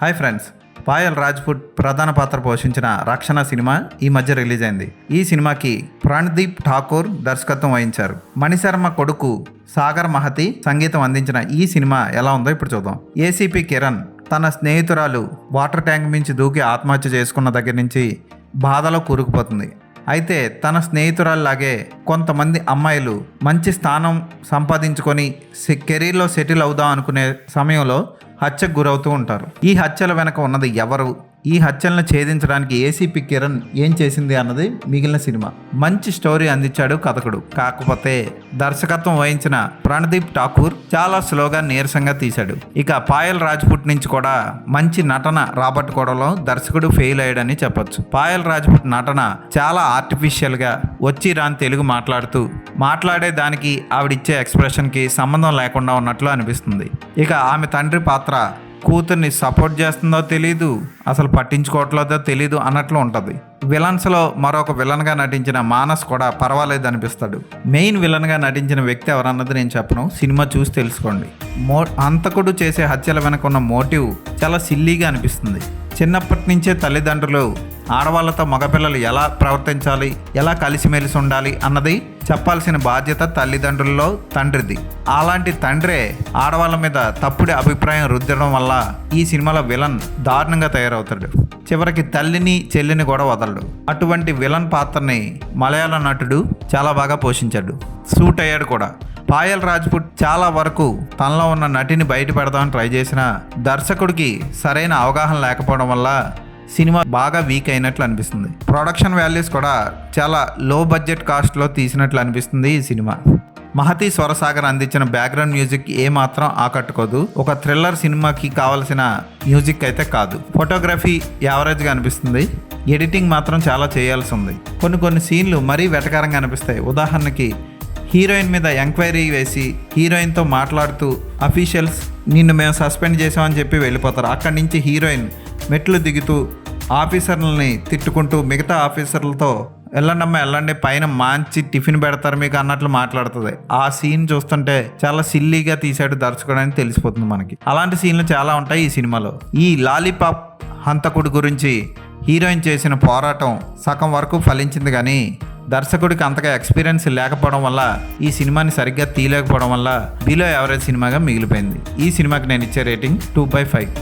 Hi friends, Payal Rajput ప్రధాన పాత్ర పోషించిన రక్షణ సినిమా ఈ మధ్య రిలీజ్ అయింది. ఈ సినిమాకి ప్రాణదీప్ ఠాకూర్ దర్శకత్వం వహించారు. మణిశర్మ కొడుకు సాగర్ మహతి సంగీతం అందించిన ఈ సినిమా ఎలా ఉందో ఇప్పుడు చూద్దాం. ఏసీపీ కిరణ్ తన స్నేహితురాలు వాటర్ ట్యాంక్ మించి దూకి ఆత్మహత్య చేసుకున్న దగ్గర నుంచి బాధలో కూరుకుపోతుంది. అయితే తన స్నేహితురాల్లాగే కొంతమంది అమ్మాయిలు మంచి స్థానం సంపాదించుకొని కెరీర్లో సెటిల్ అవుదాం అనుకునే సమయంలో హత్యకు గురవుతూ ఉంటారు. ఈ హత్యల వెనక ఉన్నది ఎవరు, ఈ హత్యలను ఛేదించడానికి ఏసీపీ కిరణ్ ఏం చేసింది అన్నది మిగిలిన సినిమా. మంచి స్టోరీ అందించాడు కథకుడు. కాకపోతే దర్శకత్వం వహించిన ప్రాణదీప్ ఠాకూర్ చాలా స్లోగా నీరసంగా తీశాడు. ఇక పాయల్ రాజ్పుట్ నుంచి కూడా మంచి నటన రాబట్టుకోవడంలో దర్శకుడు ఫెయిల్ అయ్యాడని చెప్పొచ్చు. పాయల్ రాజ్పుట్ నటన చాలా ఆర్టిఫిషియల్గా వచ్చి రాని తెలుగు మాట్లాడే దానికి ఆవిడిచ్చే ఎక్స్ప్రెషన్కి సంబంధం లేకుండా ఉన్నట్లు అనిపిస్తుంది. ఇక ఆమె తండ్రి పాత్ర కూతుర్ని సపోర్ట్ చేస్తుందో తెలీదు, అసలు పట్టించుకోవట్లేదో తెలీదు అన్నట్లు ఉంటుంది. విలన్స్లో మరొక విలన్గా నటించిన మానస్ కూడా పర్వాలేదు అనిపిస్తాడు. మెయిన్ విలన్గా నటించిన వ్యక్తి ఎవరన్నది నేను చెప్పను, సినిమా చూసి తెలుసుకోండి. హంతకుడు చేసే హత్యల వెనక ఉన్న మోటివ్ చాలా సిల్లీగా అనిపిస్తుంది. చిన్నప్పటి నుంచే తల్లిదండ్రులు ఆడవాళ్ళతో మగపిల్లలు ఎలా ప్రవర్తించాలి, ఎలా కలిసిమెలిసి ఉండాలి అన్నది చెప్పాల్సిన బాధ్యత తల్లిదండ్రుల్లో తండ్రిది. అలాంటి తండ్రే ఆడవాళ్ళ మీద తప్పుడు అభిప్రాయం రుద్దడం వల్ల ఈ సినిమాలో విలన్ దారుణంగా తయారవుతాడు. చివరికి తల్లిని చెల్లిని కూడా వదలడు. అటువంటి విలన్ పాత్రని మలయాళ నటుడు చాలా బాగా పోషించాడు, సూట్ అయ్యాడు కూడా. పాయల్ రాజ్పుట్ చాలా వరకు తనలో ఉన్న నటిని బయట పెడదామని ట్రై చేసిన దర్శకుడికి సరైన అవగాహన లేకపోవడం వల్ల సినిమా బాగా వీక్ అయినట్లు అనిపిస్తుంది. ప్రొడక్షన్ వాల్యూస్ కూడా చాలా లో బడ్జెట్ కాస్ట్లో తీసినట్లు అనిపిస్తుంది ఈ సినిమా. మహతి స్వరసాగర్ అందించిన బ్యాక్గ్రౌండ్ మ్యూజిక్ ఏమాత్రం ఆకట్టుకోదు. ఒక థ్రిల్లర్ సినిమాకి కావలసిన మ్యూజిక్ అయితే కాదు. ఫోటోగ్రఫీ యావరేజ్గా అనిపిస్తుంది. ఎడిటింగ్ మాత్రం చాలా చేయాల్సి ఉంది. కొన్ని సీన్లు మరీ వెటకారంగా అనిపిస్తాయి. ఉదాహరణకి హీరోయిన్ మీద ఎంక్వైరీ వేసి హీరోయిన్తో మాట్లాడుతూ అఫీషియల్స్ నిన్ను మేము సస్పెండ్ చేసామని చెప్పి వెళ్ళిపోతారు. అక్కడి నుంచి హీరోయిన్ మెట్లు దిగుతూ ఆఫీసర్లని తిట్టుకుంటూ మిగతా ఆఫీసర్లతో వెళ్ళండి పైన మంచి టిఫిన్ పెడతారు మీకు అన్నట్లు మాట్లాడుతుంది. ఆ సీన్ చూస్తుంటే చాలా సిల్లీగా తీసాడు దర్శకుడు అని తెలిసిపోతుంది మనకి. అలాంటి సీన్లు చాలా ఉంటాయి ఈ సినిమాలో. ఈ లాలీపాప్ హంతకుడి గురించి హీరోయిన్ చేసిన పోరాటం సగం వరకు ఫలించింది, కానీ దర్శకుడికి అంతగా ఎక్స్పీరియన్స్ లేకపోవడం వల్ల ఈ సినిమాని సరిగ్గా తీయలేకపోవడం వల్ల బిలో యావరేజ్ సినిమాగా మిగిలిపోయింది. ఈ సినిమాకి నేను ఇచ్చే రేటింగ్ 2/5.